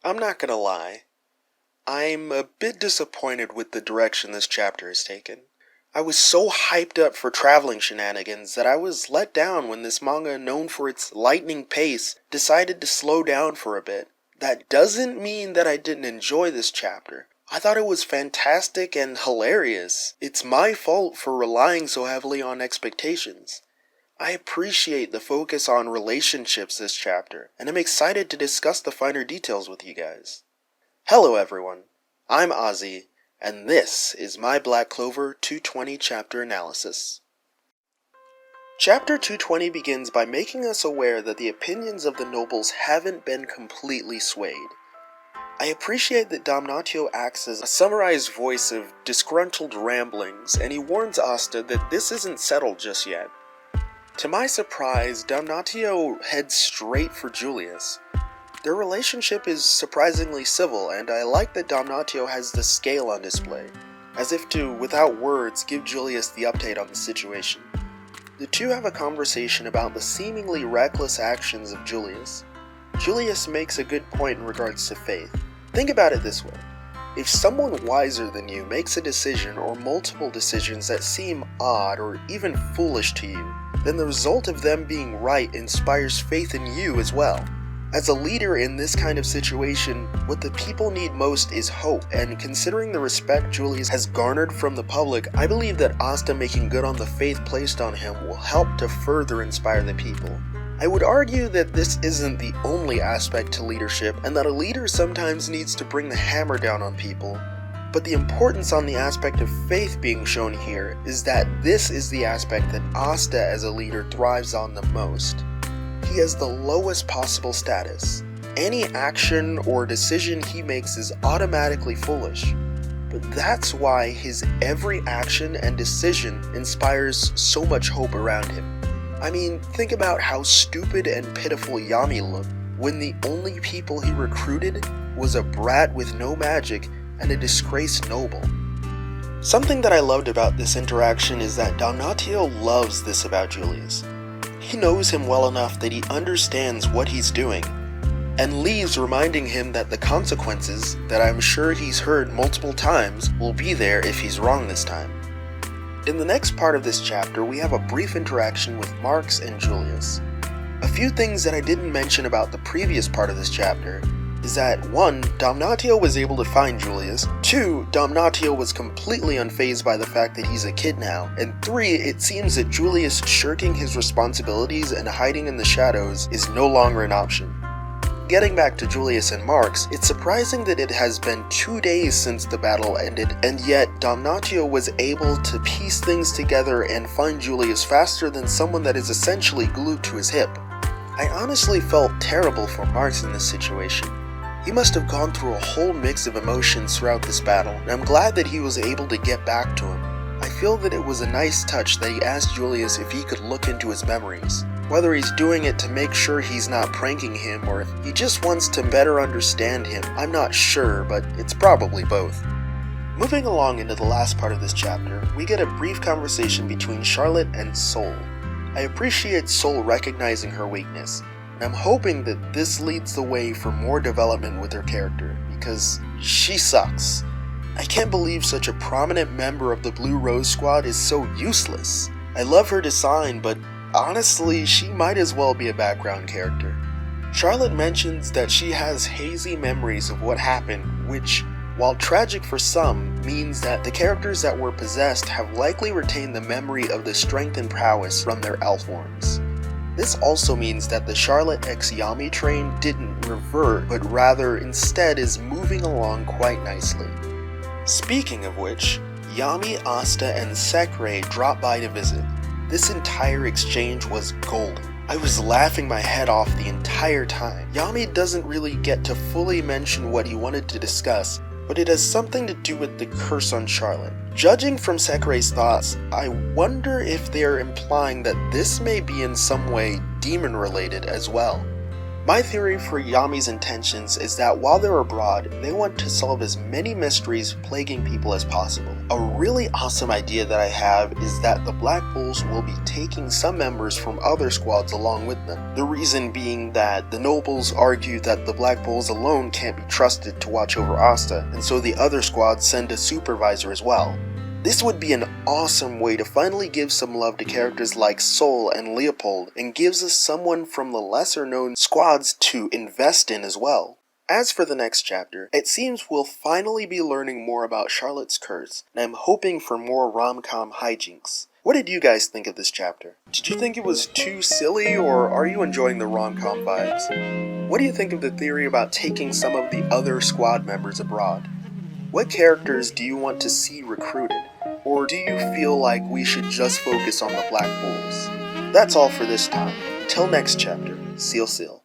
I'm not gonna lie. I'm a bit disappointed with the direction this chapter has taken. I was so hyped up for traveling shenanigans that I was let down when this manga, known for its lightning pace, decided to slow down for a bit. That doesn't mean that I didn't enjoy this chapter. I thought it was fantastic and hilarious. It's my fault for relying so heavily on expectations. I appreciate the focus on relationships this chapter, and I'm excited to discuss the finer details with you guys. Hello everyone, I'm Ozzy, and this is my Black Clover 220 chapter analysis. Chapter 220 begins by making us aware that the opinions of the nobles haven't been completely swayed. I appreciate that Damnatio acts as a summarized voice of disgruntled ramblings, and he warns Asta that this isn't settled just yet. To my surprise, Damnatio heads straight for Julius. Their relationship is surprisingly civil, and I like that Damnatio has the scale on display, as if to, without words, give Julius the update on the situation. The two have a conversation about the seemingly reckless actions of Julius. Julius makes a good point in regards to faith. Think about it this way. If someone wiser than you makes a decision or multiple decisions that seem odd or even foolish to you, then the result of them being right inspires faith in you as well. As a leader in this kind of situation, what the people need most is hope, and considering the respect Julius has garnered from the public, I believe that Asta making good on the faith placed on him will help to further inspire the people. I would argue that this isn't the only aspect to leadership, and that a leader sometimes needs to bring the hammer down on people. But the importance on the aspect of faith being shown here is that this is the aspect that Asta as a leader thrives on the most. He has the lowest possible status. Any action or decision he makes is automatically foolish. But that's why his every action and decision inspires so much hope around him. I mean, think about how stupid and pitiful Yami looked when the only people he recruited was a brat with no magic and a disgraced noble. Something that I loved about this interaction is that Damnatio loves this about Julius. He knows him well enough that he understands what he's doing, and leaves reminding him that the consequences, that I'm sure he's heard multiple times, will be there if he's wrong this time. In the next part of this chapter, we have a brief interaction with Marx and Julius. A few things that I didn't mention about the previous part of this chapter is that 1. Damnatio was able to find Julius, 2. Damnatio was completely unfazed by the fact that he's a kid now, and 3. It seems that Julius shirking his responsibilities and hiding in the shadows is no longer an option. Getting back to Julius and Marx, it's surprising that it has been 2 days since the battle ended, and yet Damnatio was able to piece things together and find Julius faster than someone that is essentially glued to his hip. I honestly felt terrible for Marx in this situation. He must have gone through a whole mix of emotions throughout this battle, and I'm glad that he was able to get back to him. I feel that it was a nice touch that he asked Julius if he could look into his memories. Whether he's doing it to make sure he's not pranking him or if he just wants to better understand him, I'm not sure, but it's probably both. Moving along into the last part of this chapter, we get a brief conversation between Charlotte and Sol. I appreciate Sol recognizing her weakness, and I'm hoping that this leads the way for more development with her character, because she sucks. I can't believe such a prominent member of the Blue Rose Squad is so useless. I love her design, but honestly, she might as well be a background character. Charlotte mentions that she has hazy memories of what happened, which, while tragic for some, means that the characters that were possessed have likely retained the memory of the strength and prowess from their elf forms. This also means that the Charlotte x Yami train didn't revert, but rather instead is moving along quite nicely. Speaking of which, Yami, Asta, and Sekre drop by to visit. This entire exchange was golden. I was laughing my head off the entire time. Yami doesn't really get to fully mention what he wanted to discuss, but it has something to do with the curse on Charlotte. Judging from Sekre's thoughts, I wonder if they are implying that this may be in some way demon-related as well. My theory for Yami's intentions is that while they're abroad, they want to solve as many mysteries plaguing people as possible. A really awesome idea that I have is that the Black Bulls will be taking some members from other squads along with them. The reason being that the nobles argue that the Black Bulls alone can't be trusted to watch over Asta, and so the other squads send a supervisor as well. This would be an awesome way to finally give some love to characters like Sol and Leopold, and gives us someone from the lesser known squads to invest in as well. As for the next chapter, it seems we'll finally be learning more about Charlotte's curse, and I'm hoping for more rom-com hijinks. What did you guys think of this chapter? Did you think it was too silly, or are you enjoying the rom-com vibes? What do you think of the theory about taking some of the other squad members abroad? What characters do you want to see recruited? Or do you feel like we should just focus on the Black Bulls? That's all for this time. Until next chapter, Seal Seal.